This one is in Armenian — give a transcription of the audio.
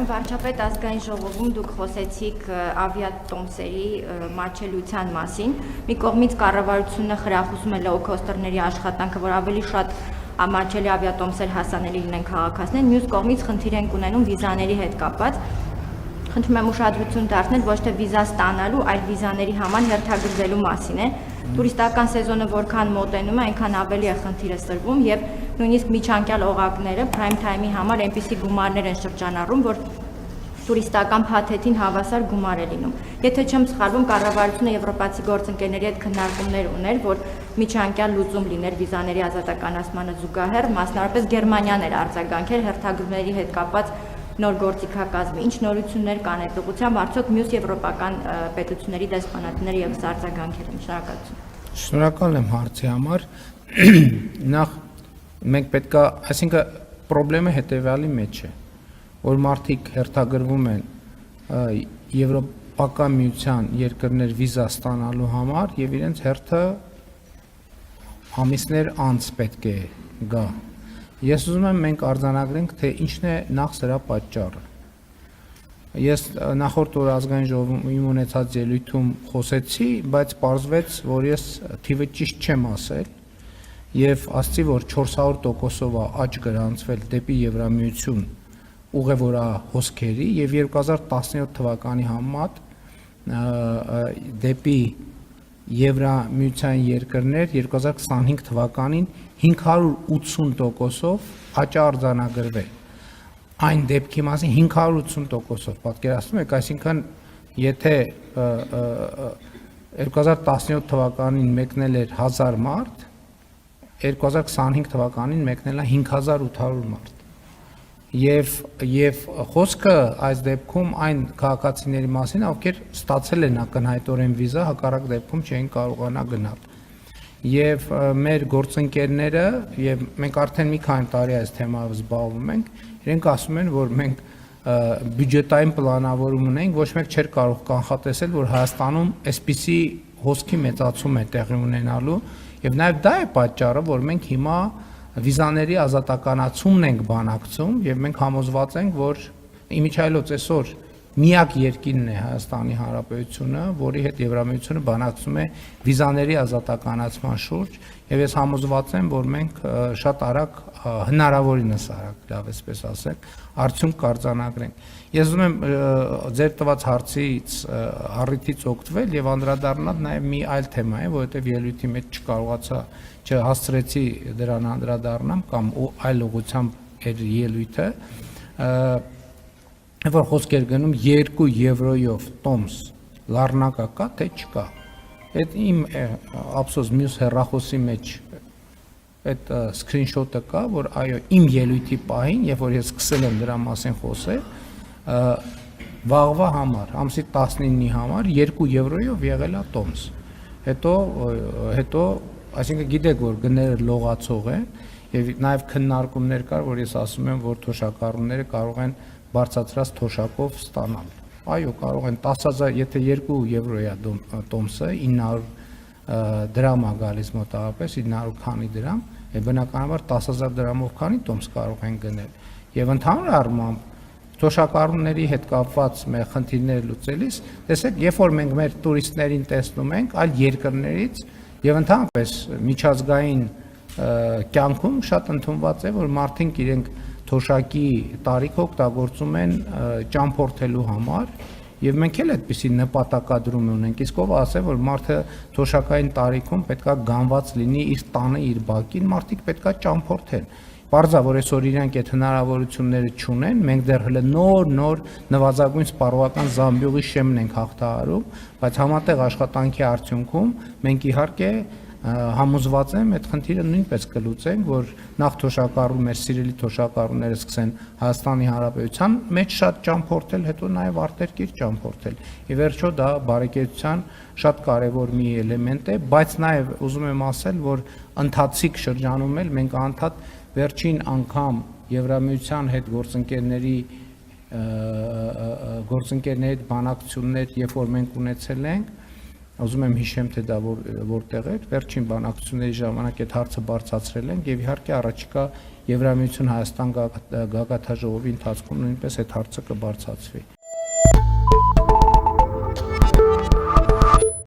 Պարոն վարչապետ, ազգային ժողովում դուք խոսեցիք ավիատոմսերի մատչելիության մասին։ Մի կողմից կառավարությունը խրախուսում է լոու-քոստերների աշխատանքը, որ ավելի շատ մատչելի ավիատոմսեր հասանելի լինեն քաղաքացիներին, մյուս կողմից խնդիր ենք ունենում վիզաների հետ կապված։ Խնդրում եմ ուշադրություն դարձնել ոչ թե վիզա ստանալու, այլ վիզաների համար հերթագրվելու մասին է։ Տուրիստական սեզոնը որքան մոտենում է, այնքան ավելի է խնդիրը սրվում եւ նույնիսկ միջանկյալ օղակները prime time-ի համար այնպիսի գումարներ են շրջանառում, որ տուրիստական փաթեթին հավասար գումար է լինում։ Եթե չեմ սխալվում, կառավարությունը եվրոպացի գործընկերների հետ քննարկումներ ուներ, որ միջանկյալ լուծում լիներ վիզաների ազատականացմանը զուգահեռ, մասնավորապես Գերմանիան էր արձագանքել հերթագրումների հետ կապած նոր գործիքակազմի, ինչ նորություններ կան այդ ուղղությամբ, արդյոք մյուս եվրոպական պետությունների դեսպանատները ևս արձագանքել են։ Շնորհակալություն։ Շնորհակալ եմ հարցի համար։ Նախ մենք պետք է, այսինքն խնդրեմը հետևյալի մեջ է, որ մարդիկ հերթագրվում են Եվրոպական միության երկրներ վիզա ստանալու համար եւ իրենց հերթը ամիսներ անց պետք է գա։ Ես ուզում եմ մենք արձանագրենք, թե ինչն է նախ սրա պատճառը։ Ես նախորդ օր ազգային ժողովում ունեցած ելույթում խոսեցի, բայց պարզվեց, որ ես թիվը ճիշտ չեմ ասել եւ ասացի, որ 400%-ով է աճ գրանցվել դեպի Եվրամիություն ուղևորա հոսքերի եւ 2017 թվականի համեմատ դեպի Եվրամիության երկրներ 2025 թվականին 580%-ով աճ արձանագրվել։ Այն դեպքի մասին 580%-ով պատկերացնում եք, այսինքն եթե 2017 թվականին մեկնել էր 1000 մարդ, 2025 թվականին մեկնել է 5800 մարդ։ Եվ խոսքը այս դեպքում այն քաղաքացիների մասին, ովքեր ստացել են ակնհայտորեն վիզա, հակառակ դեպքում չէին կարողանա գնալ։ Եվ մեր գործընկերները, եւ մենք արդեն մի քանի տարի այս թեմայով զբաղվում ենք, իրենք ասում են, որ մենք բյուջետային պլանավորում ունենք, ոչ մեկ չէր կարող կանխատեսել, որ Հայաստանում այսպիսի հոսքի մեծացում է տեղի ունենալու, եւ նաեւ դա է պատճառը, որ մենք հիմա վիզաների ազատականացումն ենք բանակցում եւ մենք համոզված ենք, որ իմիջայլոց այսօր միակ երկիրն է Հայաստանի Հանրապետությունը, որի հետ Եվրամիությունը բանակցում է վիզաների ազատականացման շուրջ եւ ես համոզված եմ, որ մենք շատ արագ, հնարավորինս արագ, լավ էսպես ասենք, արդյունք կարձանագրենք։ Ես ուզում եմ ձեր տված հարցից առիթից օգտվել եւ անդրադառնալ նաեւ մի այլ թեմայի, որովհետեւ ելույթի մեջ չկարողացա չհասցրեցի դրան անդրադառնամ կամ այլ ուղղությամբ էր ելույթը, որ խոսք էր գնում 2 եվրոյով տոմս լառնակա կա, թե չկա։ Այդ իմ ափսոս մյուս հեռախոսի մեջ այդ սկրինշոթը կա, որ այո, իմ ելույթի պահին, երբ որ ես սկսել եմ դրա մասին խոսել, վաղվա համար, ամսի 19-ի համար 2 եվրոյով եղել է տոմս։ Հետո այսինքն գիտեք, որ գները լողացող են եւ նաեւ քննարկումներ կար, որ ես ասում եմ, որ թոշակառուները կարող են բարձրացած թոշակով ստանալ։ Այո, կարող են 10000, եթե 2 եվրոյա տոմսը 900 դրամ է գալիս մոտավորապես 900 քանի դրամ, եւ բնականաբար 10000 դրամով քանի տոմս կարող են գնել։ Եվ ընդհանուր առմամբ թոշակառուների հետ կապված մեր խնդիրները լուծելիս, տեսեք, երբ որ մենք մեր տուրիստներին տեսնում ենք այլ երկրներից եւ ընդհանրապես միջազգային կյանքում շատ ընդունված է, որ մարդիկ իրենք թոշակի տարիքը օգտագործում են ճամփորդելու համար եւ մենք էլ այդպիսի նպատակադրում ունենք, իսկ ով ասե, որ մարդը թոշակային տարիքում պետքա գանված լինի իր տանը, իր բակին, մարդիկ պետքա ճամփորդեն։ Պարզա, որ այսօր իրանք այդ հնարավորությունները չունեն, մենք դեռ հələ նոր նվազագույն սպառողական զամբյուղի շեմն ենք հաղթահարում, բայց համատեղ աշխատանքի արդյունքում մենք իհարկե համոզված եմ այդ խնդիրը նույնպես կլուծենք, որ նախ թոշակառու մեր սիրելի թոշակառուները սկսեն Հայաստանի Հանրապետության մեջ շատ ճամփորդել, հետո նաև արտերկիր ճամփորդել։ Ի վերջո դա բարեկեցության շատ կարևոր մի էլեմենտ է, բայց նաև ուզում եմ ասել, որ ընթացիկ շրջանում էլ մենք անդադ վերջին անգամ Եվրամիության հետ գործընկերների հետ բանակցություններ, երբ որ մենք ունեցել ենք, ուզում եմ հիշեմ, թե դա որտեղ էր, վերջին բանակցությունների ժամանակ այդ հարցը բարձրացրել ենք եւ իհարկե առաջիկա Եվրամիություն Հայաստան գագաթաժողովի ընթացքում նույնպես այդ հարցը կբարձրացվի։